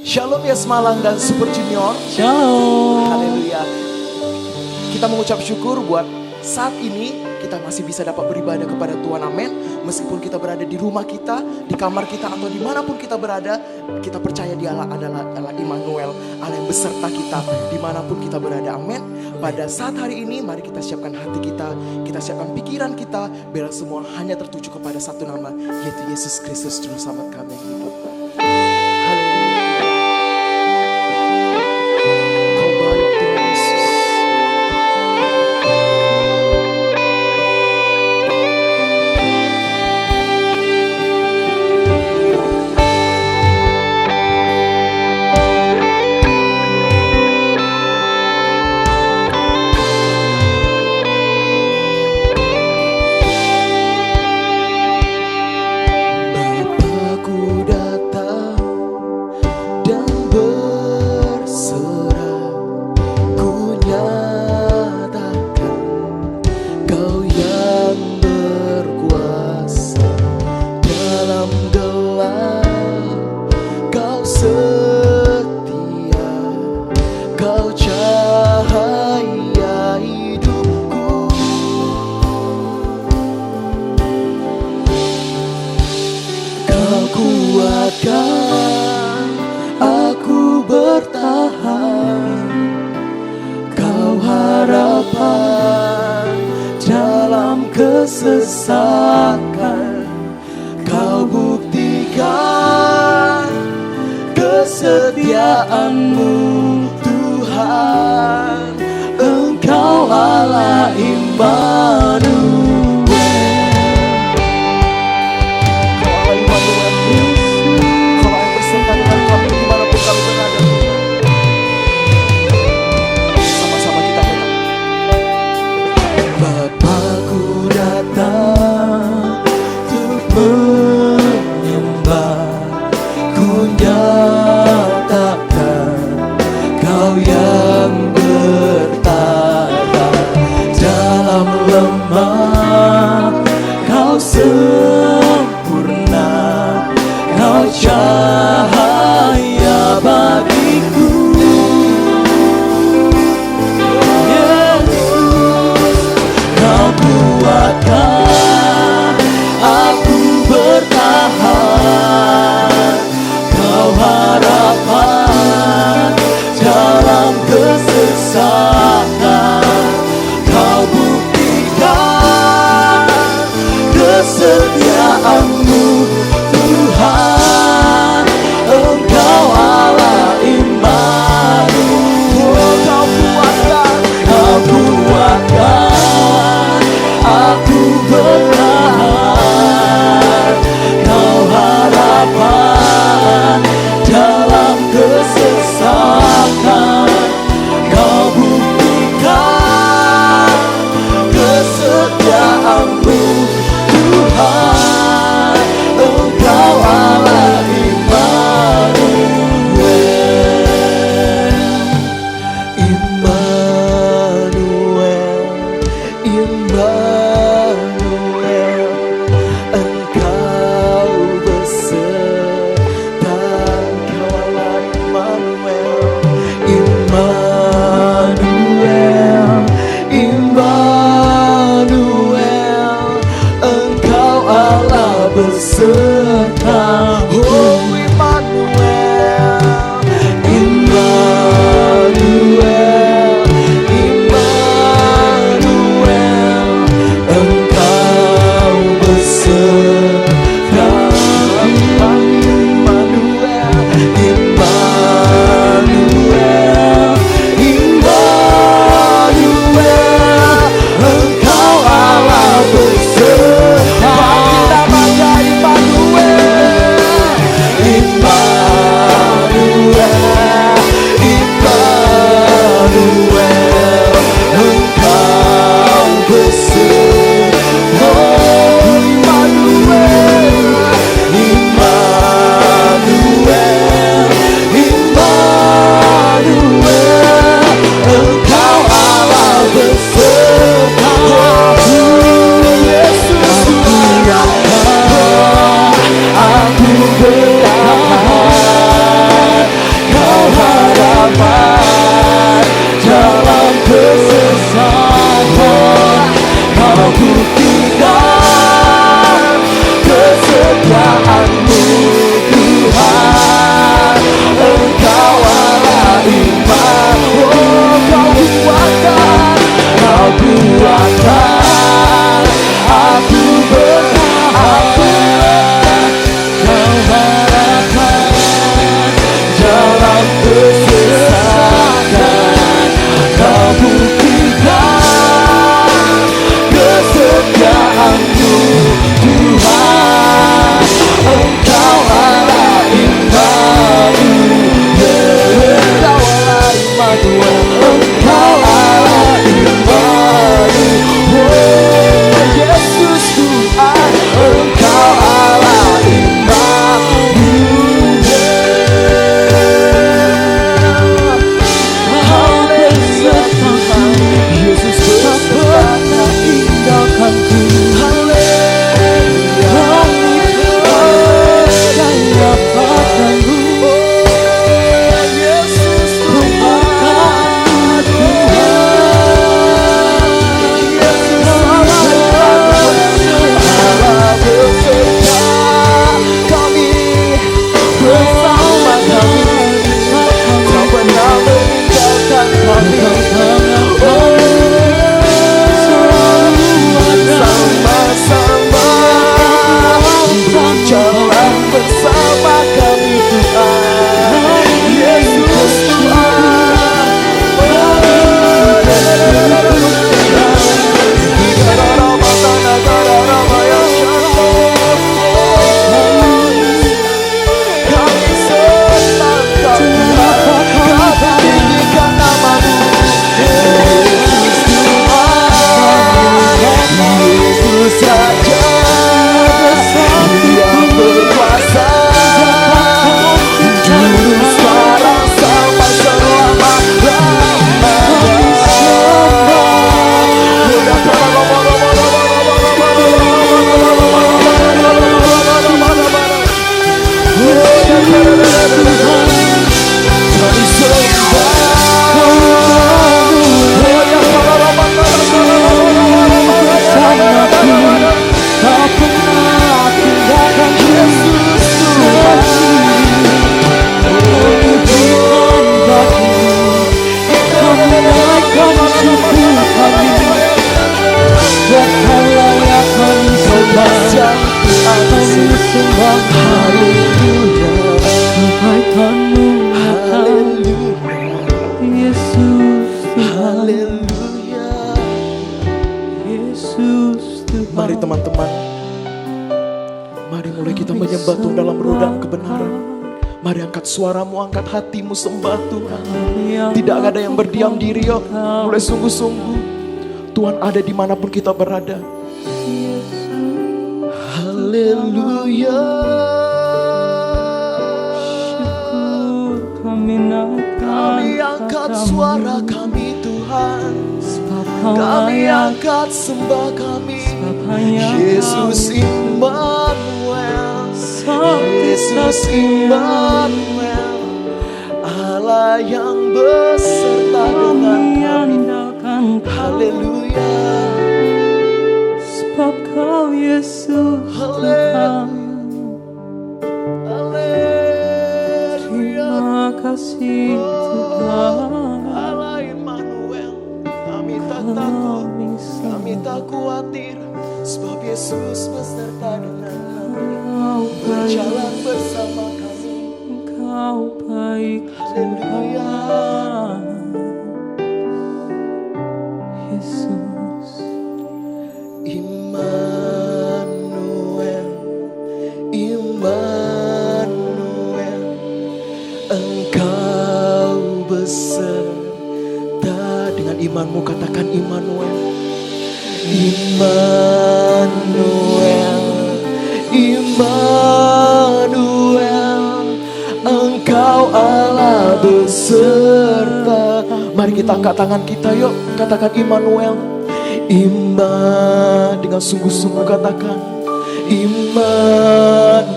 Shalom ya Semalang dan Super Junior. Shalom. Haleluya. Kita mengucap syukur buat saat ini kita masih bisa dapat beribadah kepada Tuhan, amin. Meskipun kita berada di rumah kita, di kamar kita, atau dimanapun kita berada, kita percaya Dia adalah Allah Immanuel, Allah yang beserta kita dimanapun kita berada, amin. Pada saat hari ini mari kita siapkan hati kita siapkan pikiran kita, biar semua hanya tertuju kepada satu nama, yaitu Yesus Kristus Juru Selamat kami yang hidup. Aku bertahan, Kau harapan dalam kesesakan. Kau buktikan kesetiaan-Mu Tuhan. Engkau Allah Immanuel. Love teman-teman. Mari mulai kita menyembah Tuhan dalam roh dan kebenaran. Mari angkat suaramu, angkat hatimu, sembah Tuhan. Tidak ada yang berdiam diri, yuk. Mulai sungguh-sungguh. Tuhan ada dimanapun kita berada. Haleluya. Kami angkat suara kami Tuhan. Kami angkat sembah kami. Yesus Immanuel. Yesus Immanuel. Allah yang beserta dengan kami. Haleluya. Sebab Kau Yesus Tuhan. Terima kasih Tuhan. Allah Immanuel. Kami tak takut, kami tak khawatir, sebab Yesus beserta dengan kami. Berjalan bersama kami. Engkau baik Tuhan. Yesus Immanuel, Immanuel, Engkau beserta dengan imanmu. Katakan Immanuel, Immanuel, Immanuel, Engkau Allah beserta. Mari kita angkat tangan kita, yuk. Katakan Immanuel. Dengan sungguh-sungguh katakan Immanuel,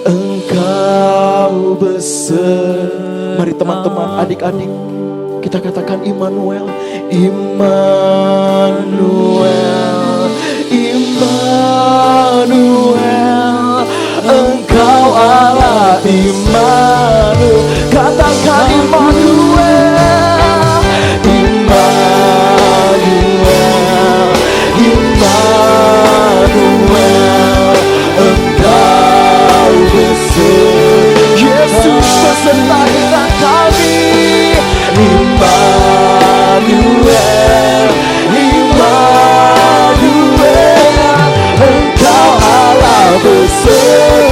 Engkau beserta. Mari teman-teman, adik-adik, kita katakan Immanuel, Immanuel, Immanuel, Engkau Allah Immanuel. Katakan Immanuel, Immanuel, Immanuel, Engkau beserta. Yesus beserta dengan kami. Immanuel, Immanuel, Engkau Allah besertaku.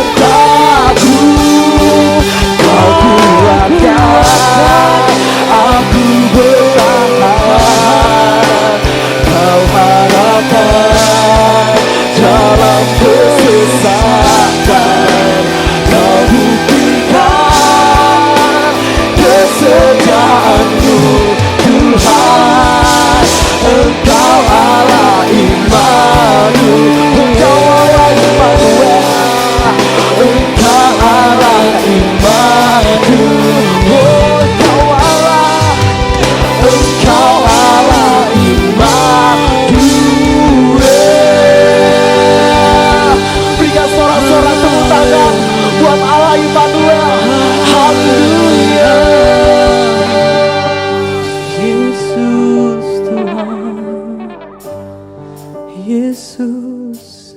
Kau kuatkan aku bertahan. Kau harapkan dalam kesesatan. Kau buktikan kesetiaanmu Tuhan. Engkau Allah Immanuel, Engkau Allah Immanuel, Engkau Allah Immanuel, Engkau Allah, Engkau Allah Immanuel. Berikan sorak-sorak tepuk tangan buat Allah Immanuel. Haleluya. Yesus Tuhan. Yesus,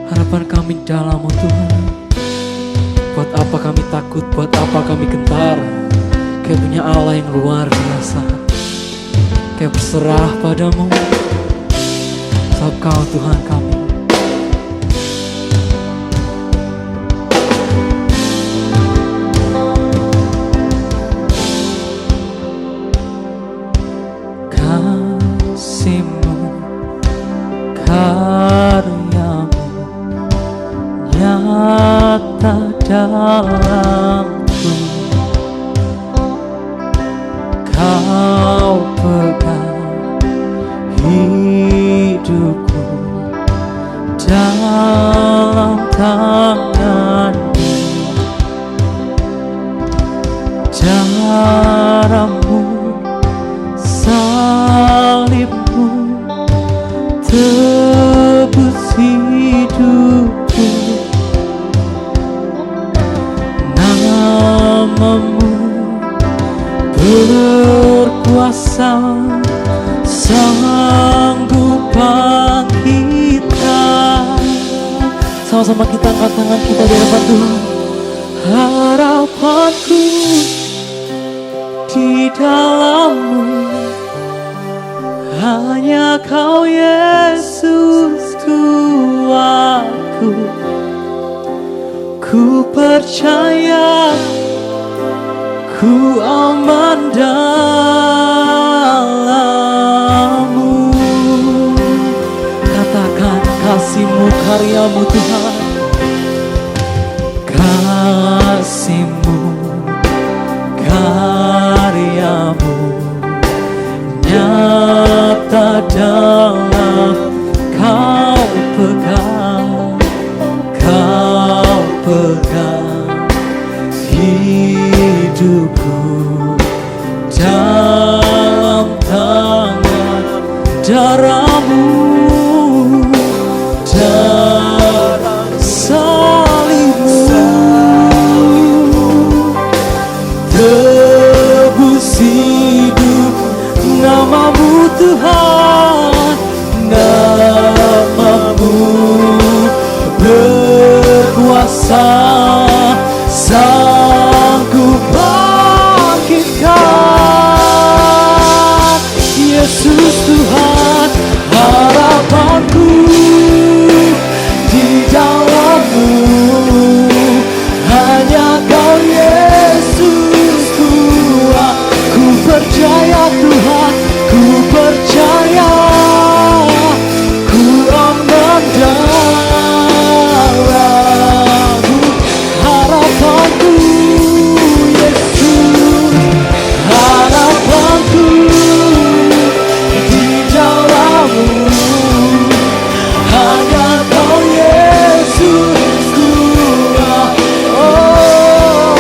harapan kami dalam-Mu Tuhan. Buat apa kami takut, buat apa kami gentar? Kau punya Allah yang luar biasa. Kau berserah padamu, sebab Kau Tuhan kami. Kasih-Mu, karya-Mu nyata dalamku. Kau pegang hidupku dalam tangan-Mu. Darah-Mu, salib-Mu tebus hidupku. Nama-Mu berkuasa, sanggup bangkitkan. Sama-sama kita angkat tangan kita di hadapan Tuhan. Harapanku di dalam-Mu hanya Kau, Yesus. percaya, ku aman dalam-Mu. Katakan kasih-Mu, karya-Mu Tuhan. Kasih-Mu, karya-Mu nyata dalam Kau pegang, Kau pegang hidupku dalam tangan darah-Mu, darah salib-Mu, tebus hidup nama-Mu Tuhan, nama-Mu berkuasa, sanggup bangkitkan. Yesus Tuhan, harapanku di dalam-Mu, hanya Kau Yesusku. Ku percaya Tuhan, ku percaya, ku aman dalam-Mu. Harapanku Yesus, harapanku di dalam-Mu, hanya Kau Yesusku. Oh,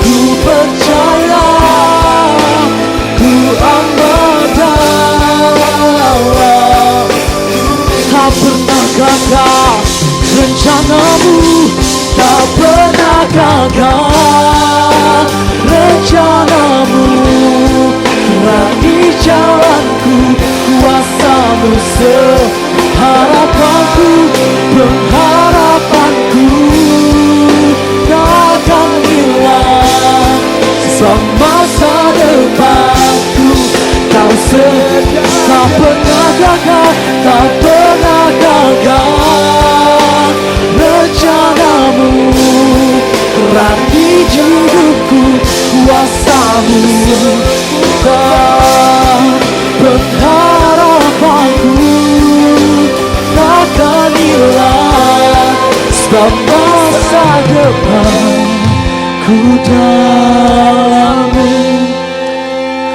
ku percaya, ku aman dalam. Tak pernah gagal rencana-Mu, tak pernah gagal rencana-Mu. Terangi jalanku, kuasa-Mu seharapanku, pengharapanku takkan hilang semasa depanku. Kau sedia, tak pernah gagal, tak pernah gagal rencana-Mu. Terangi hidupku, kuasa-Mu kan pengharapanku takkan hilang semasa depanku dalam-Mu.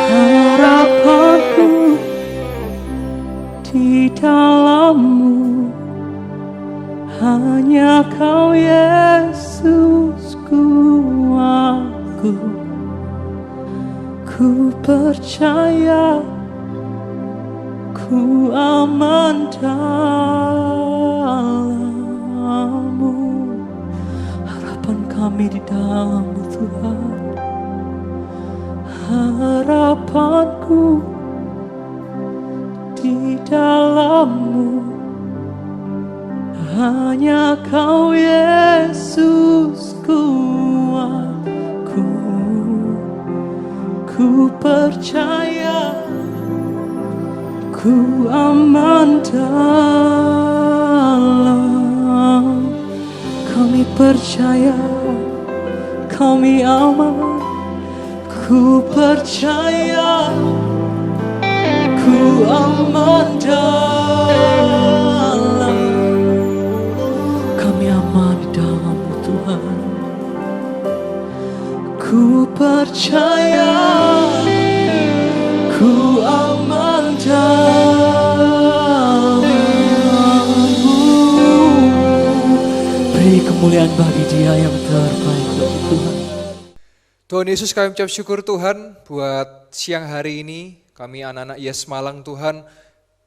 Harapanku di dalam-Mu, hanya Kau Yesusku. Ku percaya, ku aman dalam-Mu. Harapan kami di dalam-Mu Tuhan, harapanku di dalam-Mu, hanya Kau Yesusku. Ku percaya, ku aman dalam. Kami percaya, kami aman. Ku percaya, ku aman dalam. Kami aman di dalam-Mu Tuhan. Ku percaya, ku aman dalam-Mu. Beri kemuliaan bagi Dia yang terbaik bagi Tuhan. Tuhan Yesus, kami ucap syukur Tuhan buat siang hari ini. Kami anak-anak Yes Malang Tuhan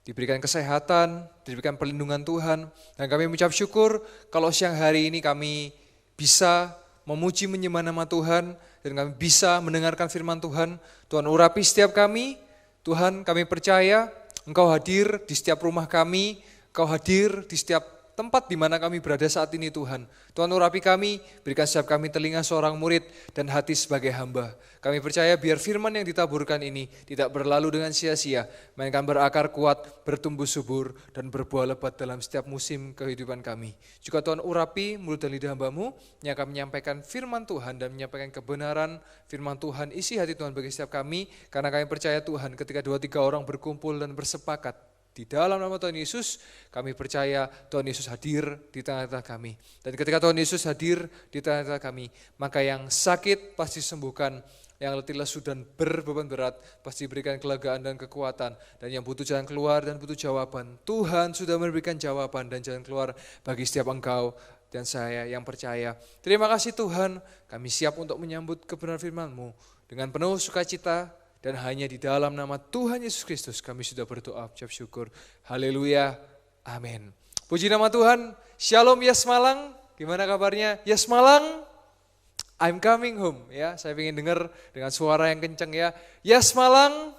diberikan kesehatan, diberikan perlindungan Tuhan. Dan kami mengucap syukur kalau siang hari ini kami bisa memuji menyembah nama Tuhan. Dan kami bisa mendengarkan firman Tuhan. Tuhan urapi setiap kami. Tuhan, kami percaya Engkau hadir di setiap rumah kami. Engkau hadir di setiap tempat di mana kami berada saat ini Tuhan. Tuhan urapi kami, berikan setiap kami telinga seorang murid dan hati sebagai hamba. Kami percaya biar firman yang ditaburkan ini tidak berlalu dengan sia-sia, melainkan berakar kuat, bertumbuh subur, dan berbuah lebat dalam setiap musim kehidupan kami. Juga Tuhan urapi mulut dan lidah hamba-Mu yang akan menyampaikan firman Tuhan dan menyampaikan kebenaran firman Tuhan, isi hati Tuhan bagi setiap kami, karena kami percaya Tuhan ketika 2-3 orang berkumpul dan bersepakat di dalam nama Tuhan Yesus, kami percaya Tuhan Yesus hadir di tengah-tengah kami. Dan ketika Tuhan Yesus hadir di tengah-tengah kami, maka yang sakit pasti sembuhkan, yang letih lesu dan berbeban berat pasti berikan kelegaan dan kekuatan. Dan yang butuh jalan keluar dan butuh jawaban, Tuhan sudah memberikan jawaban dan jalan keluar bagi setiap engkau dan saya yang percaya. Terima kasih Tuhan, kami siap untuk menyambut kebenaran firman-Mu dengan penuh sukacita. Dan hanya di dalam nama Tuhan Yesus Kristus kami sudah berdoa, ucap syukur. Haleluya, amin. Puji nama Tuhan. Shalom Yes Malang, gimana kabarnya? Yes Malang, I'm coming home. Ya, saya ingin dengar dengan suara yang kencang ya. Yes Malang,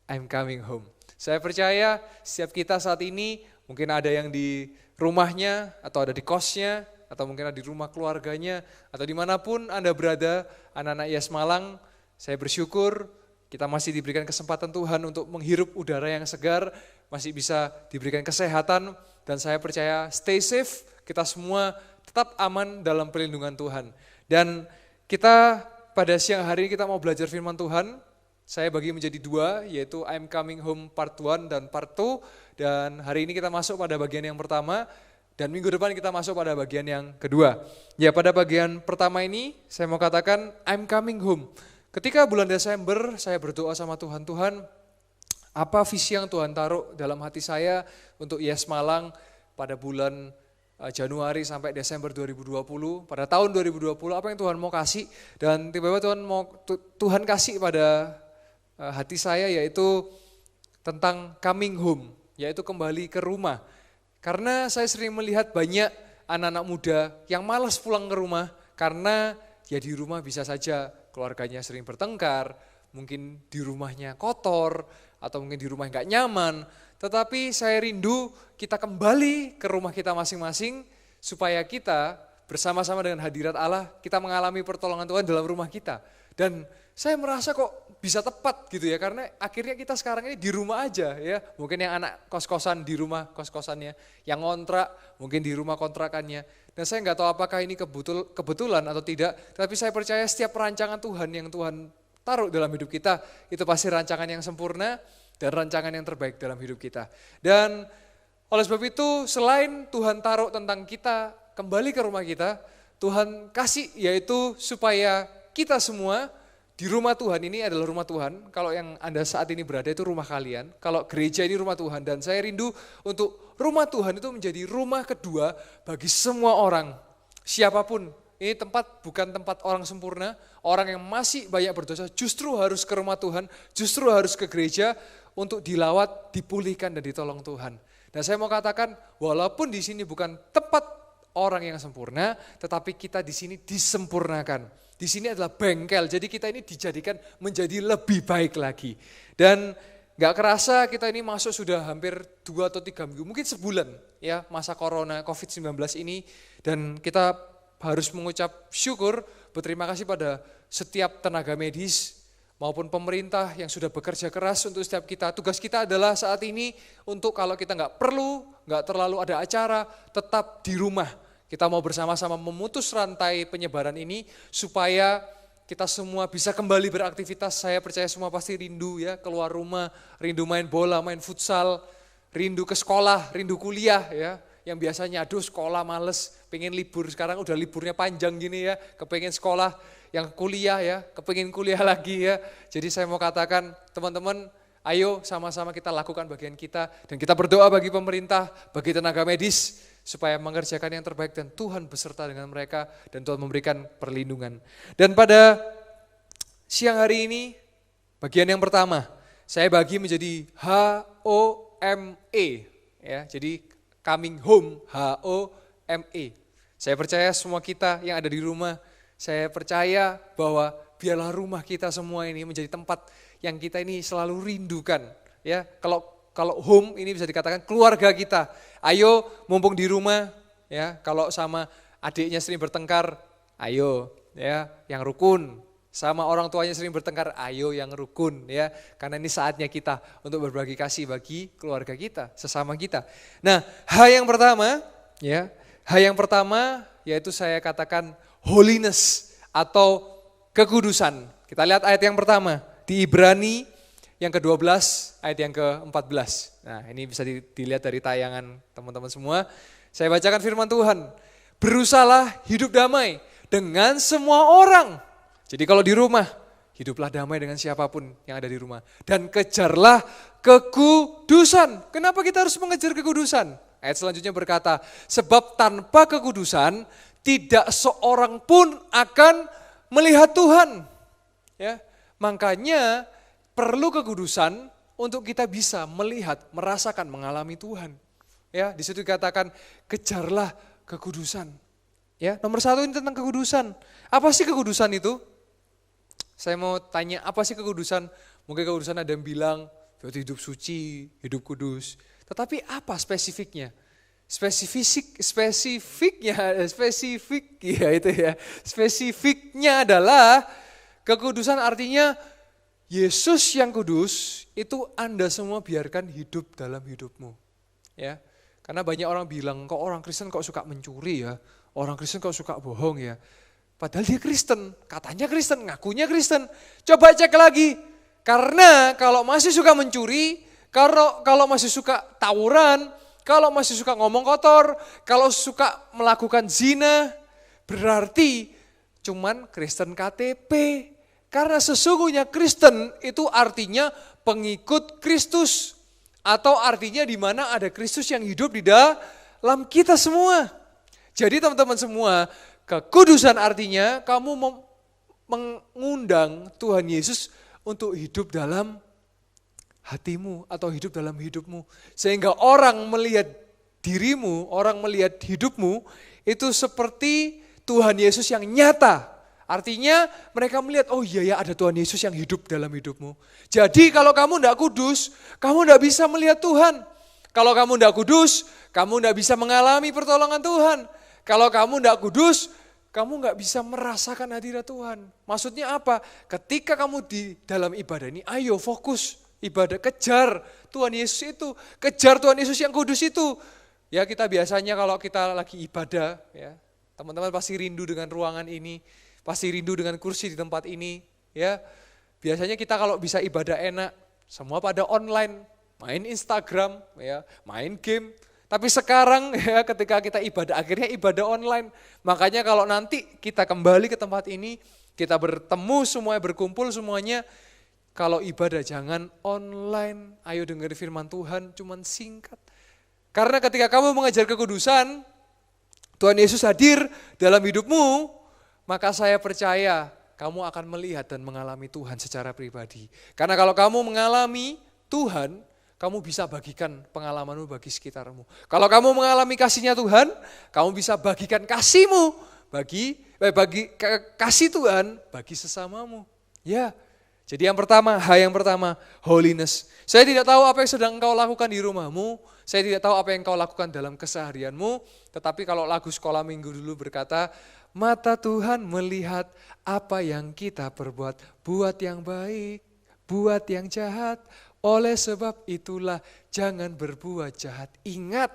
I'm coming home. Saya percaya setiap kita saat ini, mungkin ada yang di rumahnya, atau ada di kosnya, atau mungkin ada di rumah keluarganya, atau dimanapun Anda berada, anak-anak Yes Malang, saya bersyukur kita masih diberikan kesempatan Tuhan untuk menghirup udara yang segar, masih bisa diberikan kesehatan, dan saya percaya stay safe, kita semua tetap aman dalam perlindungan Tuhan. Dan kita pada siang hari ini kita mau belajar firman Tuhan, saya bagi menjadi 2, yaitu I'm Coming Home Part 1 dan Part 2, dan hari ini kita masuk pada bagian yang pertama, dan minggu depan kita masuk pada bagian yang kedua. Ya, pada bagian pertama ini saya mau katakan I'm Coming Home. Ketika bulan Desember saya berdoa sama Tuhan, Tuhan apa visi yang Tuhan taruh dalam hati saya untuk Yes Malang pada bulan Januari sampai Desember 2020, pada tahun 2020 apa yang Tuhan mau kasih, dan tiba-tiba Tuhan kasih pada hati saya yaitu tentang coming home, yaitu kembali ke rumah. Karena saya sering melihat banyak anak-anak muda yang malas pulang ke rumah karena ya di rumah bisa saja keluarganya sering bertengkar, mungkin di rumahnya kotor, atau mungkin di rumah nggak nyaman. Tetapi saya rindu kita kembali ke rumah kita masing-masing, supaya kita bersama-sama dengan hadirat Allah, kita mengalami pertolongan Tuhan dalam rumah kita. Dan saya merasa kok bisa tepat gitu ya, karena akhirnya kita sekarang ini di rumah aja ya. Mungkin yang anak kos-kosan di rumah kos-kosannya, yang ngontrak mungkin di rumah kontrakannya. Dan saya nggak tahu apakah ini kebetulan atau tidak, tapi saya percaya setiap rancangan Tuhan yang Tuhan taruh dalam hidup kita, itu pasti rancangan yang sempurna dan rancangan yang terbaik dalam hidup kita. Dan oleh sebab itu, selain Tuhan taruh tentang kita kembali ke rumah kita, Tuhan kasih yaitu supaya kita semua di rumah Tuhan, ini adalah rumah Tuhan. Kalau yang Anda saat ini berada itu rumah kalian, kalau gereja ini rumah Tuhan, dan saya rindu untuk rumah Tuhan itu menjadi rumah kedua bagi semua orang, siapapun. Ini tempat bukan tempat orang sempurna, orang yang masih banyak berdosa justru harus ke rumah Tuhan, justru harus ke gereja untuk dilawat, dipulihkan dan ditolong Tuhan. Dan saya mau katakan, walaupun di sini bukan tempat orang yang sempurna, tetapi kita di sini disempurnakan. Di sini adalah bengkel, jadi kita ini dijadikan menjadi lebih baik lagi. Dan gak kerasa kita ini masuk sudah hampir 2 atau 3 minggu, mungkin sebulan ya masa corona COVID-19 ini. Dan kita harus mengucap syukur, berterima kasih pada setiap tenaga medis maupun pemerintah yang sudah bekerja keras untuk setiap kita. Tugas kita adalah saat ini untuk kalau kita gak perlu, gak terlalu ada acara, tetap di rumah. Kita mau bersama-sama memutus rantai penyebaran ini supaya kita semua bisa kembali beraktivitas. Saya percaya semua pasti rindu ya keluar rumah, rindu main bola, main futsal, rindu ke sekolah, rindu kuliah ya. Yang biasanya aduh sekolah males, pengen libur, sekarang udah liburnya panjang gini ya, kepengen sekolah, yang kuliah ya, kepengen kuliah lagi ya. Jadi saya mau katakan teman-teman, ayo sama-sama kita lakukan bagian kita, dan kita berdoa bagi pemerintah, bagi tenaga medis, supaya mengerjakan yang terbaik dan Tuhan beserta dengan mereka dan Tuhan memberikan perlindungan. Dan pada siang hari ini, bagian yang pertama, saya bagi menjadi HOME, ya, jadi coming home, HOME. Saya percaya semua kita yang ada di rumah, saya percaya bahwa biarlah rumah kita semua ini menjadi tempat yang kita ini selalu rindukan. Ya, kalau kalau home ini bisa dikatakan keluarga kita. Ayo mumpung di rumah ya, kalau sama adiknya sering bertengkar, ayo ya yang rukun. Sama orang tuanya sering bertengkar, ayo yang rukun ya. Karena ini saatnya kita untuk berbagi kasih bagi keluarga kita, sesama kita. Nah, hal yang pertama yaitu saya katakan holiness atau kekudusan. Kita lihat ayat yang pertama di Ibrani yang ke-12 ayat yang ke-14. Nah, ini bisa dilihat dari tayangan teman-teman semua. Saya bacakan firman Tuhan. Berusahalah hidup damai dengan semua orang. Jadi kalau di rumah, hiduplah damai dengan siapapun yang ada di rumah. Dan kejarlah kekudusan. Kenapa kita harus mengejar kekudusan? Ayat selanjutnya berkata, sebab tanpa kekudusan tidak seorang pun akan melihat Tuhan. Ya, makanya perlu kekudusan untuk kita bisa melihat, merasakan, mengalami Tuhan. Ya, di situ dikatakan kejarlah kekudusan. Ya, nomor 1 ini tentang kekudusan. Apa sih kekudusan itu? Saya mau tanya, apa sih kekudusan? Mungkin kekudusan ada yang bilang, hidup suci, hidup kudus. Tetapi apa spesifiknya? Spesifiknya adalah kekudusan artinya Yesus yang kudus itu Anda semua biarkan hidup dalam hidupmu. Ya. Karena banyak orang bilang, kok orang Kristen kok suka mencuri ya? Orang Kristen kok suka bohong ya? Padahal dia Kristen, katanya Kristen, ngakunya Kristen. Coba cek lagi, karena kalau masih suka mencuri, kalau masih suka tawuran, kalau masih suka ngomong kotor, kalau suka melakukan zina, berarti cuman Kristen KTP. Karena sesungguhnya Kristen itu artinya pengikut Kristus. Atau artinya di mana ada Kristus yang hidup di dalam kita semua. Jadi teman-teman semua, kekudusan artinya kamu mengundang Tuhan Yesus untuk hidup dalam hatimu atau hidup dalam hidupmu. Sehingga orang melihat dirimu, orang melihat hidupmu itu seperti Tuhan Yesus yang nyata. Artinya mereka melihat, oh iya ya ada Tuhan Yesus yang hidup dalam hidupmu. Jadi kalau kamu tidak kudus, kamu tidak bisa melihat Tuhan. Kalau kamu tidak kudus, kamu tidak bisa mengalami pertolongan Tuhan. Kalau kamu tidak kudus, kamu nggak bisa merasakan hadirat Tuhan. Maksudnya apa? Ketika kamu di dalam ibadah ini, ayo fokus ibadah, kejar Tuhan Yesus itu, kejar Tuhan Yesus yang kudus itu. Ya kita biasanya kalau kita lagi ibadah, ya teman-teman pasti rindu dengan ruangan ini, pasti rindu dengan kursi di tempat ini. Ya biasanya kita kalau bisa ibadah enak, semua pada online, main Instagram, ya main game. Tapi sekarang ya ketika kita ibadah, akhirnya ibadah online. Makanya kalau nanti kita kembali ke tempat ini, kita bertemu semuanya, berkumpul semuanya. Kalau ibadah jangan online, ayo dengar firman Tuhan, cuman singkat. Karena ketika kamu mengejar kekudusan, Tuhan Yesus hadir dalam hidupmu, maka saya percaya kamu akan melihat dan mengalami Tuhan secara pribadi. Karena kalau kamu mengalami Tuhan, kamu bisa bagikan pengalamanmu bagi sekitarmu. Kalau kamu mengalami kasihnya Tuhan, kamu bisa bagikan kasihmu bagi kasih Tuhan bagi sesamamu. Ya, jadi yang pertama, hal yang pertama, holiness. Saya tidak tahu apa yang sedang engkau lakukan di rumahmu, saya tidak tahu apa yang engkau lakukan dalam keseharianmu, tetapi kalau lagu sekolah minggu dulu berkata, mata Tuhan melihat apa yang kita perbuat, buat yang baik, buat yang jahat. Oleh sebab itulah jangan berbuat jahat. Ingat,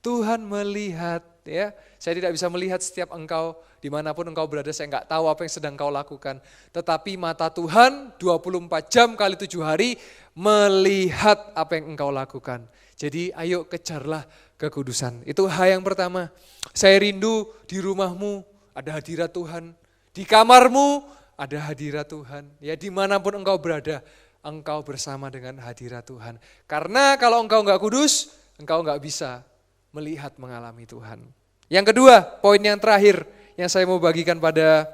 Tuhan melihat. Ya, saya tidak bisa melihat setiap engkau, dimanapun engkau berada, saya enggak tahu apa yang sedang engkau lakukan. Tetapi mata Tuhan 24 jam kali 7 hari melihat apa yang engkau lakukan. Jadi ayo kejarlah kekudusan. Itu hal yang pertama. Saya rindu di rumahmu ada hadirat Tuhan. Di kamarmu ada hadirat Tuhan. Ya dimanapun engkau berada, engkau bersama dengan hadirat Tuhan. Karena kalau engkau enggak kudus, engkau enggak bisa melihat mengalami Tuhan. Yang kedua, poin yang terakhir yang saya mau bagikan pada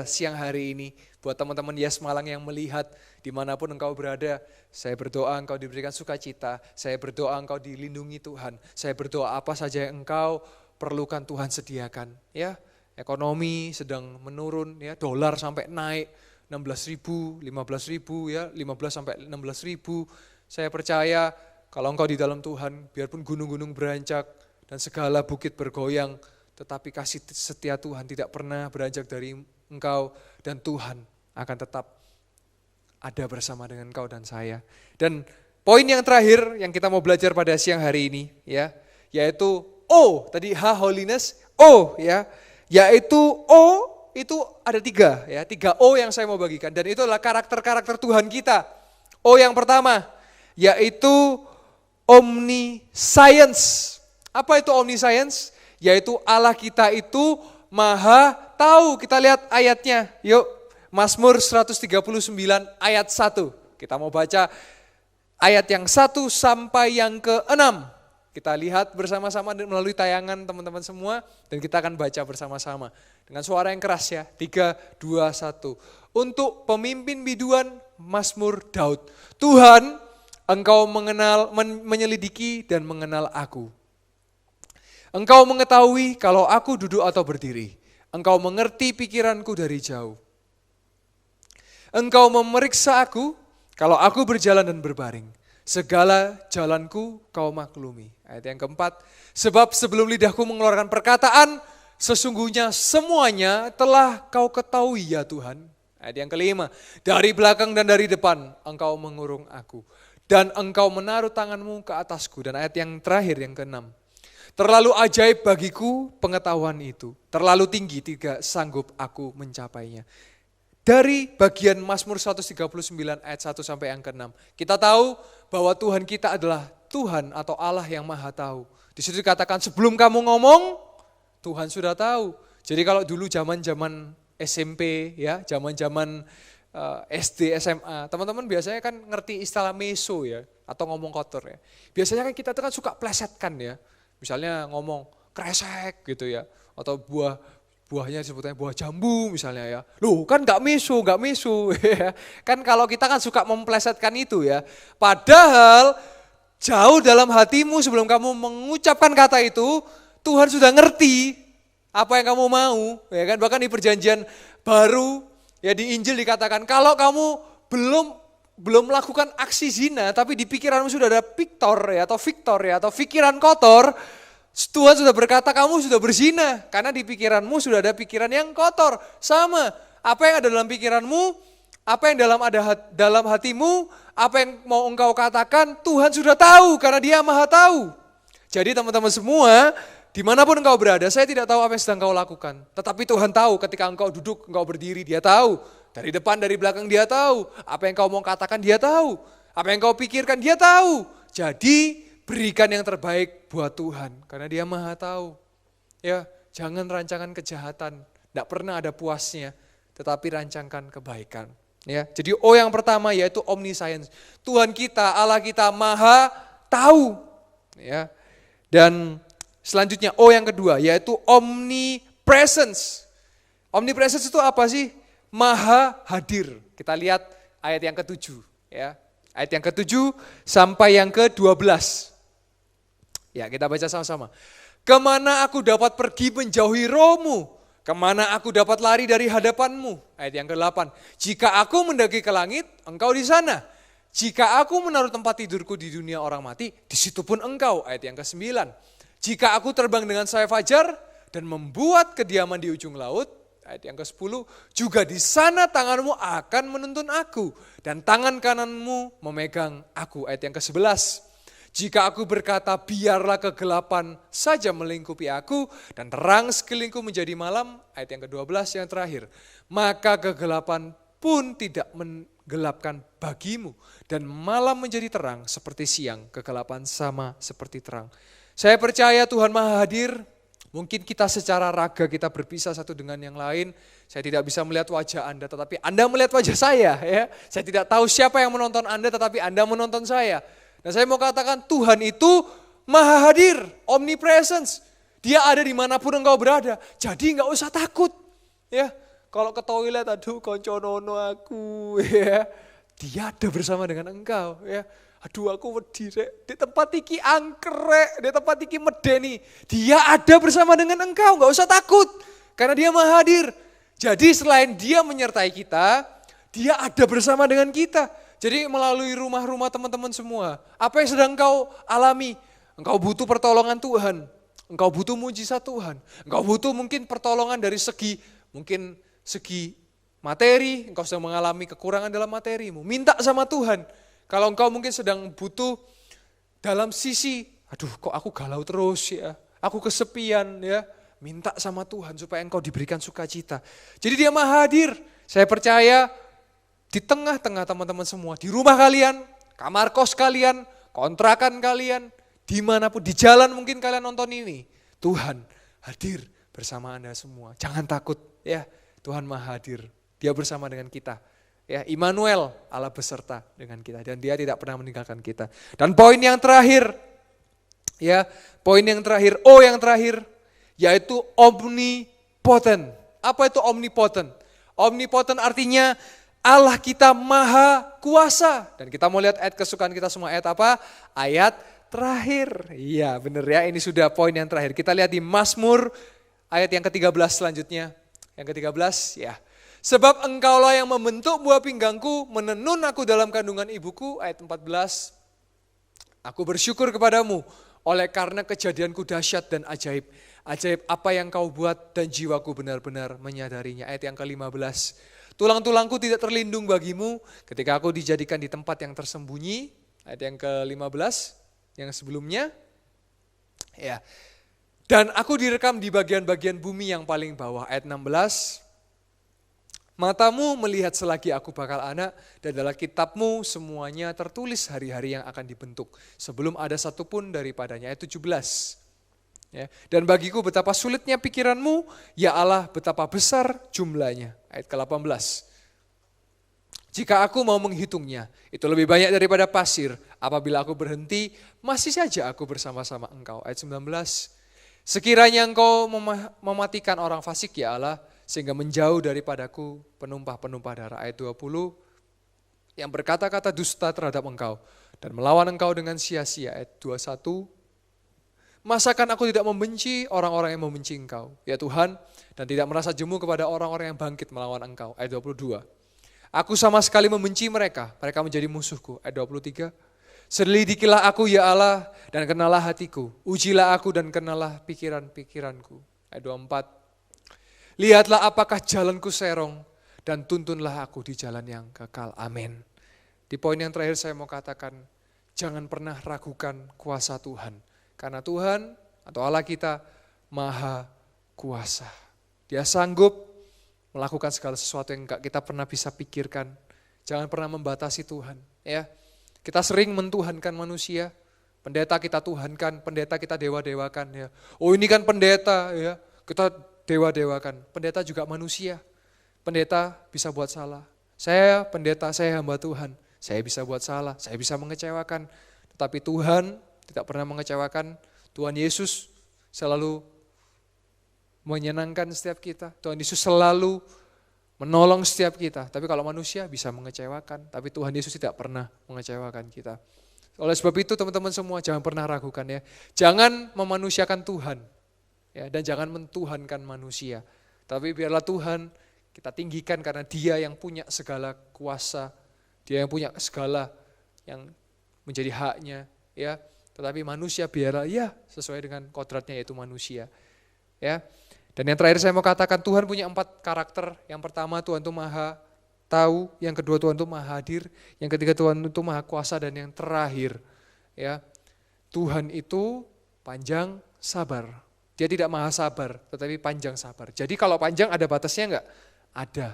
siang hari ini. Buat teman-teman Yes Malang yang melihat dimanapun engkau berada, saya berdoa engkau diberikan sukacita, saya berdoa engkau dilindungi Tuhan, saya berdoa apa saja yang engkau perlukan Tuhan sediakan. Ya, ekonomi sedang menurun, ya dolar sampai naik. 16.000, 15.000 ya, 15 sampai 16.000. Saya percaya kalau engkau di dalam Tuhan, biarpun gunung-gunung beranjak dan segala bukit bergoyang, tetapi kasih setia Tuhan tidak pernah beranjak dari engkau, dan Tuhan akan tetap ada bersama dengan engkau dan saya. Dan poin yang terakhir yang kita mau belajar pada siang hari ini, ya, yaitu O, tadi H holiness, O, ya, yaitu O itu ada 3, ya, 3 O yang saya mau bagikan, dan itu adalah karakter-karakter Tuhan kita. O yang pertama, yaitu omniscience. Apa itu omniscience? Yaitu Allah kita itu maha tahu. Kita lihat ayatnya, yuk. Mazmur 139 ayat 1. Kita mau baca ayat yang 1 sampai yang ke-6. Kita lihat bersama-sama melalui tayangan teman-teman semua, dan kita akan baca bersama-sama. Dengan suara yang keras ya, 3, 2, 1. Untuk pemimpin biduan Mazmur Daud. Tuhan, Engkau menyelidiki dan mengenal aku. Engkau mengetahui kalau aku duduk atau berdiri. Engkau mengerti pikiranku dari jauh. Engkau memeriksa aku kalau aku berjalan dan berbaring. Segala jalanku kau maklumi. Ayat yang keempat, sebab sebelum lidahku mengeluarkan perkataan, sesungguhnya semuanya telah kau ketahui ya Tuhan. Ayat yang kelima, dari belakang dan dari depan engkau mengurung aku. Dan engkau menaruh tanganmu ke atasku. Dan ayat yang terakhir yang keenam, terlalu ajaib bagiku pengetahuan itu. Terlalu tinggi tidak sanggup aku mencapainya. Dari bagian Mazmur 139 ayat 1 sampai yang ke-6. Kita tahu bahwa Tuhan kita adalah Tuhan atau Allah yang maha tahu. Di situ dikatakan sebelum kamu ngomong, Tuhan sudah tahu. Jadi kalau dulu zaman-zaman SMP, ya, zaman-zaman SD, SMA, teman-teman biasanya kan ngerti istilah meso ya, atau ngomong kotor ya. Biasanya kan kita tuh kan suka plesetkan ya. Misalnya ngomong kresek gitu ya, atau buahnya disebutnya buah jambu misalnya ya. Loh kan gak meso ya. Kan kalau kita kan suka memplesetkan itu ya. Padahal jauh dalam hatimu sebelum kamu mengucapkan kata itu, Tuhan sudah ngerti apa yang kamu mau, ya kan? Bahkan di perjanjian baru ya, di Injil dikatakan kalau kamu belum melakukan aksi zina, tapi di pikiranmu sudah ada victor ya, atau pikiran kotor, Tuhan sudah berkata kamu sudah berzina, karena di pikiranmu sudah ada pikiran yang kotor. Sama, apa yang ada dalam pikiranmu, apa yang dalam hatimu, apa yang mau engkau katakan, Tuhan sudah tahu, karena Dia maha tahu. Jadi teman-teman semua, dimanapun engkau berada, saya tidak tahu apa yang sedang kau lakukan. Tetapi Tuhan tahu ketika engkau duduk, engkau berdiri, Dia tahu. Dari depan, dari belakang Dia tahu. Apa yang kau mau katakan Dia tahu. Apa yang kau pikirkan Dia tahu. Jadi berikan yang terbaik buat Tuhan, karena Dia maha tahu. Ya, jangan rancangan kejahatan, tidak pernah ada puasnya, tetapi rancangkan kebaikan. Ya, jadi O yang pertama yaitu omniscience. Tuhan kita, Allah kita maha tahu. Ya, dan selanjutnya O yang kedua yaitu omnipresence. Omnipresence itu apa sih? Maha hadir. Kita lihat ayat yang ke-7. Ya, ayat yang ke-7 sampai yang ke-12. Ya, kita baca sama-sama. Kemana aku dapat pergi menjauhi rohmu? Kemana aku dapat lari dari hadapanmu? Ayat yang ke-8. Jika aku mendaki ke langit, engkau di sana. Jika aku menaruh tempat tidurku di dunia orang mati, di situ pun engkau. Ayat yang ke-9. Jika aku terbang dengan sayap fajar dan membuat kediaman di ujung laut, ayat yang ke-10, juga di sana tanganmu akan menuntun aku dan tangan kananmu memegang aku. Ayat yang ke-11. Jika aku berkata biarlah kegelapan saja melingkupi aku dan terang sekelilingku menjadi malam, ayat yang ke-12 yang terakhir, maka kegelapan pun tidak menggelapkan bagimu dan malam menjadi terang seperti siang, kegelapan sama seperti terang. Saya percaya Tuhan maha hadir. Mungkin kita secara raga kita berpisah satu dengan yang lain. Saya tidak bisa melihat wajah Anda, tetapi Anda melihat wajah saya. Ya. Saya tidak tahu siapa yang menonton Anda, tetapi Anda menonton saya. Dan saya mau katakan Tuhan itu maha hadir, omnipresence. Dia ada dimanapun engkau berada. Jadi nggak usah takut. Ya, kalau ke toilet, aduh konconono aku. Ya, Dia ada bersama dengan engkau. Ya. Aduh aku wedi rek, di tempat iki angkrek, di tempat iki medeni. Dia ada bersama dengan engkau, gak usah takut. Karena Dia maha hadir. Jadi selain Dia menyertai kita, Dia ada bersama dengan kita. Jadi melalui rumah-rumah teman-teman semua, apa yang sedang engkau alami? Engkau butuh pertolongan Tuhan, engkau butuh mujizat Tuhan, engkau butuh mungkin pertolongan dari segi materi, engkau sedang mengalami kekurangan dalam materimu. Minta sama Tuhan. Kalau engkau mungkin sedang butuh dalam sisi, aduh kok aku galau terus ya, aku kesepian ya. Minta sama Tuhan supaya engkau diberikan sukacita. Jadi dia maha hadir. Saya percaya di tengah-tengah teman-teman semua, di rumah kalian, kamar kos kalian, kontrakan kalian, dimanapun, di jalan mungkin kalian nonton ini. Tuhan hadir bersama Anda semua. Jangan takut ya, Tuhan maha hadir. Dia bersama dengan kita. Ya, Immanuel, Allah beserta dengan kita dan dia tidak pernah meninggalkan kita. Dan poin yang terakhir, ya, poin yang terakhir, yang terakhir, yaitu omnipotent. Apa itu omnipotent? Omnipotent artinya Allah kita maha kuasa. Dan kita mau lihat ayat kesukaan kita semua, ayat apa? Ayat terakhir. Iya benar ya, ini sudah poin yang terakhir. Kita lihat di Mazmur ayat yang ke-13 selanjutnya. Yang ke-13 ya. Sebab engkaulah yang membentuk buah pinggangku, menenun aku dalam kandungan ibuku. Ayat 14. Aku bersyukur kepadamu oleh karena kejadianku dahsyat dan ajaib. Ajaib apa yang kau buat dan jiwaku benar-benar menyadarinya. Ayat yang ke-15. Tulang-tulangku tidak terlindung bagimu ketika aku dijadikan di tempat yang tersembunyi. Ayat yang ke-15 yang sebelumnya. Ya. Dan aku direkam di bagian-bagian bumi yang paling bawah. Ayat 16. Matamu melihat selagi aku bakal anak dan dalam kitabmu semuanya tertulis hari-hari yang akan dibentuk. Sebelum ada satupun daripadanya. Ayat 17. Ya. Dan bagiku betapa sulitnya pikiranmu, ya Allah betapa besar jumlahnya. Ayat ke-18. Jika aku mau menghitungnya, itu lebih banyak daripada pasir. Apabila aku berhenti, masih saja aku bersama-sama engkau. Ayat 19. Sekiranya engkau mematikan orang fasik ya Allah, sehingga menjauh daripadaku penumpah-penumpah darah. Ayat 20. Yang berkata-kata dusta terhadap engkau dan melawan engkau dengan sia-sia. Ayat 21. Masakan aku tidak membenci orang-orang yang membenci engkau, ya Tuhan, dan tidak merasa jemu kepada orang-orang yang bangkit melawan engkau. Ayat 22. Aku sama sekali membenci mereka menjadi musuhku. Ayat 23. Selidikilah aku ya Allah dan kenalah hatiku, ujilah aku dan kenalah pikiran-pikiranku. Ayat 24. Lihatlah apakah jalanku serong dan tuntunlah aku di jalan yang kekal. Amin. Di poin yang terakhir saya mau katakan, jangan pernah ragukan kuasa Tuhan. Karena Tuhan atau Allah kita maha kuasa. Dia sanggup melakukan segala sesuatu yang enggak kita pernah bisa pikirkan. Jangan pernah membatasi Tuhan. Ya, kita sering mentuhankan manusia. Pendeta kita tuhankan, pendeta kita dewa-dewakan. Ya. Oh ini kan pendeta, ya kita dewa-dewakan. Pendeta juga manusia. Pendeta bisa buat salah. Saya pendeta, saya hamba Tuhan. Saya bisa buat salah, saya bisa mengecewakan. Tetapi Tuhan tidak pernah mengecewakan. Tuhan Yesus selalu menyenangkan setiap kita. Tuhan Yesus selalu menolong setiap kita. Tapi kalau manusia bisa mengecewakan. Tapi Tuhan Yesus tidak pernah mengecewakan kita. Oleh sebab itu teman-teman semua jangan pernah ragukan ya. Jangan memanusiakan Tuhan. Ya, dan jangan mentuhankan manusia. Tapi biarlah Tuhan kita tinggikan karena Dia yang punya segala kuasa. Dia yang punya segala yang menjadi haknya. Ya, tetapi manusia biarlah ya sesuai dengan kodratnya yaitu manusia. Ya. Dan yang terakhir saya mau katakan Tuhan punya 4 karakter. Yang pertama Tuhan itu maha tahu, yang kedua Tuhan itu maha hadir, yang ketiga Tuhan itu maha kuasa, dan yang terakhir ya Tuhan itu panjang sabar. Dia tidak maha sabar, tetapi panjang sabar. Jadi kalau panjang ada batasnya enggak? Ada.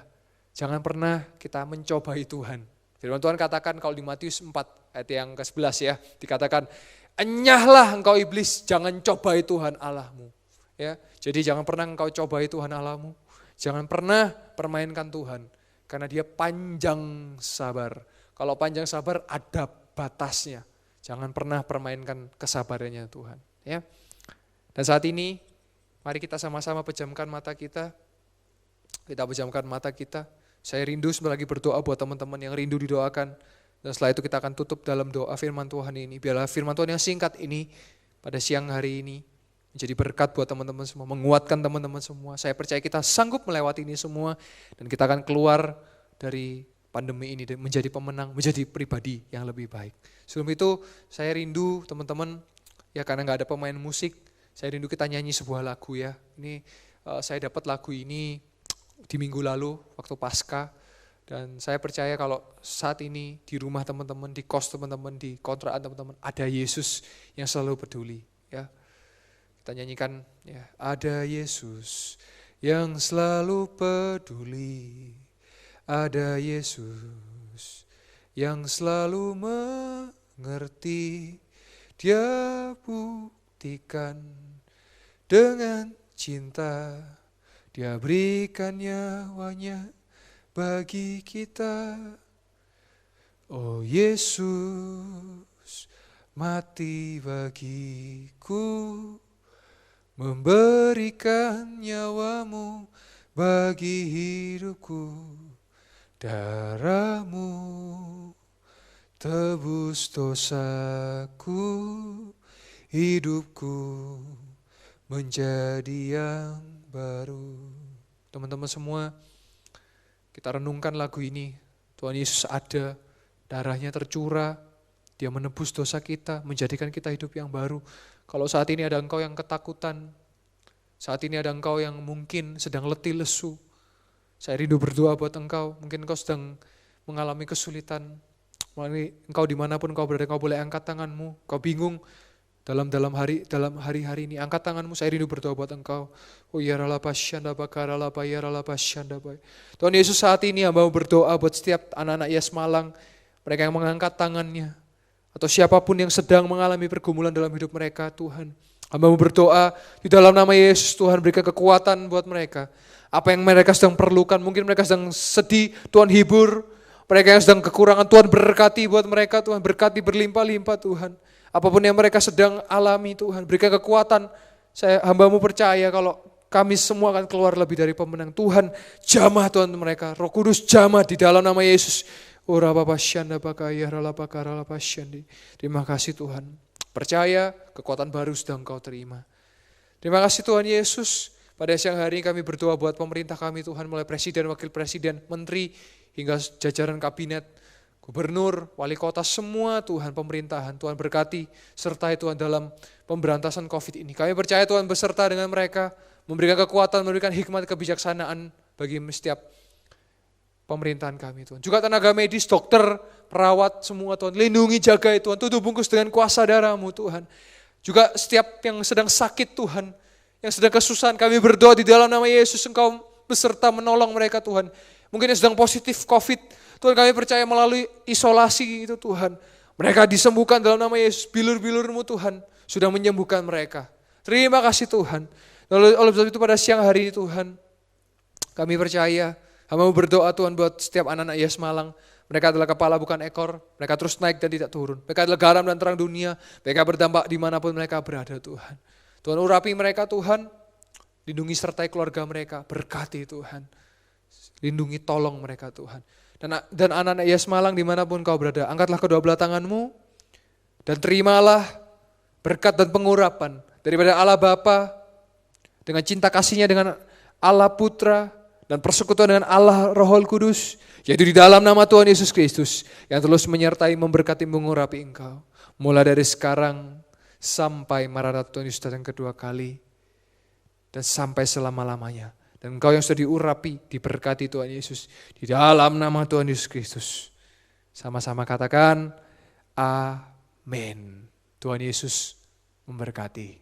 Jangan pernah kita mencobai Tuhan. Firman Tuhan katakan kalau di Matius 4 ayat yang ke-11 ya, dikatakan, enyahlah engkau iblis, jangan cobai Tuhan Allahmu. Ya, jadi jangan pernah engkau cobai Tuhan Allahmu. Jangan pernah permainkan Tuhan, karena Dia panjang sabar. Kalau panjang sabar ada batasnya. Jangan pernah permainkan kesabarannya Tuhan. Ya. Dan saat ini, mari kita sama-sama pejamkan mata kita. Kita pejamkan mata kita. Saya rindu sebentar lagi berdoa buat teman-teman yang rindu didoakan. Dan setelah itu kita akan tutup dalam doa firman Tuhan ini. Biarlah firman Tuhan yang singkat ini pada siang hari ini menjadi berkat buat teman-teman semua, menguatkan teman-teman semua. Saya percaya kita sanggup melewati ini semua dan kita akan keluar dari pandemi ini dan menjadi pemenang, menjadi pribadi yang lebih baik. Sebelum itu saya rindu teman-teman, ya karena nggak ada pemain musik, saya rindu kita nyanyi sebuah lagu ya. Ini saya dapat lagu ini di minggu lalu waktu Paskah. Dan saya percaya kalau saat ini di rumah teman-teman, di kos teman-teman, di kontrakan teman-teman, ada Yesus yang selalu peduli. Ya, kita nyanyikan ya, ada Yesus yang selalu peduli, ada Yesus yang selalu mengerti, Dia buktikan dengan cinta, Dia berikan nyawanya bagi kita. Oh Yesus mati bagiku, memberikan nyawamu bagi hidupku. Darahmu tebus dosaku, hidupku menjadi yang baru. Teman-teman semua, kita renungkan lagu ini. Tuhan Yesus ada, darahnya tercurah, Dia menebus dosa kita, menjadikan kita hidup yang baru. Kalau saat ini ada engkau yang ketakutan, saat ini ada engkau yang mungkin sedang letih lesu, saya rindu berdoa buat engkau. Mungkin engkau sedang mengalami kesulitan, engkau dimanapun engkau berada, engkau boleh angkat tanganmu. Engkau bingung dalam hari-hari ini, angkat tanganmu, saya rindu berdoa buat engkau. Oh ya rala pasyanda bakara la ya rala pasyanda bay. Tuhan Yesus, saat ini hamba mau berdoa buat setiap anak-anak Yes Malang, mereka yang mengangkat tangannya, atau siapapun yang sedang mengalami pergumulan dalam hidup mereka. Tuhan, hamba mau berdoa di dalam nama Yesus. Tuhan, berikan kekuatan buat mereka. Apa yang mereka sedang perlukan, mungkin mereka sedang sedih, Tuhan hibur. Mereka yang sedang kekurangan, Tuhan berkati buat mereka. Tuhan berkati berlimpah-limpah Tuhan. Apapun yang mereka sedang alami, Tuhan berikan kekuatan. Hamba-Mu percaya kalau kami semua akan keluar lebih dari pemenang. Tuhan jamah Tuhan mereka, Roh Kudus jamah di dalam nama Yesus. Terima kasih Tuhan. Percaya kekuatan baru sudah Engkau terima. Terima kasih Tuhan Yesus. Pada siang hari ini kami berdoa buat pemerintah kami Tuhan, mulai presiden, wakil presiden, menteri, hingga jajaran kabinet, gubernur, wali kota, semua Tuhan pemerintahan, Tuhan berkati, sertai Tuhan dalam pemberantasan COVID ini. Kami percaya Tuhan beserta dengan mereka, memberikan kekuatan, memberikan hikmat, kebijaksanaan bagi setiap pemerintahan kami Tuhan. Juga tenaga medis, dokter, perawat, semua Tuhan, lindungi, jaga Tuhan, tutup bungkus dengan kuasa darah-Mu Tuhan. Juga setiap yang sedang sakit Tuhan, yang sedang kesusahan, kami berdoa di dalam nama Yesus, Engkau beserta menolong mereka Tuhan. Mungkin yang sedang positif COVID, Tuhan kami percaya melalui isolasi itu Tuhan, mereka disembuhkan dalam nama Yesus. Bilur-bilur-Mu Tuhan sudah menyembuhkan mereka. Terima kasih Tuhan. Oleh sebab itu pada siang hari ini Tuhan, kami percaya, hamba mau berdoa Tuhan buat setiap anak-anak Yes Malang. Mereka adalah kepala bukan ekor, mereka terus naik dan tidak turun. Mereka adalah garam dan terang dunia, mereka berdampak dimanapun mereka berada Tuhan. Tuhan urapi mereka Tuhan, lindungi sertai keluarga mereka, berkati Tuhan. Lindungi tolong mereka Tuhan. Dan anak-anak Yes Malang dimanapun kau berada, angkatlah kedua belah tanganmu dan terimalah berkat dan pengurapan daripada Allah Bapa, dengan cinta kasihnya dengan Allah Putra, dan persekutuan dengan Allah Roh Kudus, yaitu di dalam nama Tuhan Yesus Kristus, yang terus menyertai, memberkati, mengurapi engkau. Mulai dari sekarang sampai Maranatha Tuhan Yesus datang kedua kali, dan sampai selama-lamanya. Dan engkau yang sudah diurapi, diberkati Tuhan Yesus, di dalam nama Tuhan Yesus Kristus. Sama-sama katakan, amin. Tuhan Yesus memberkati.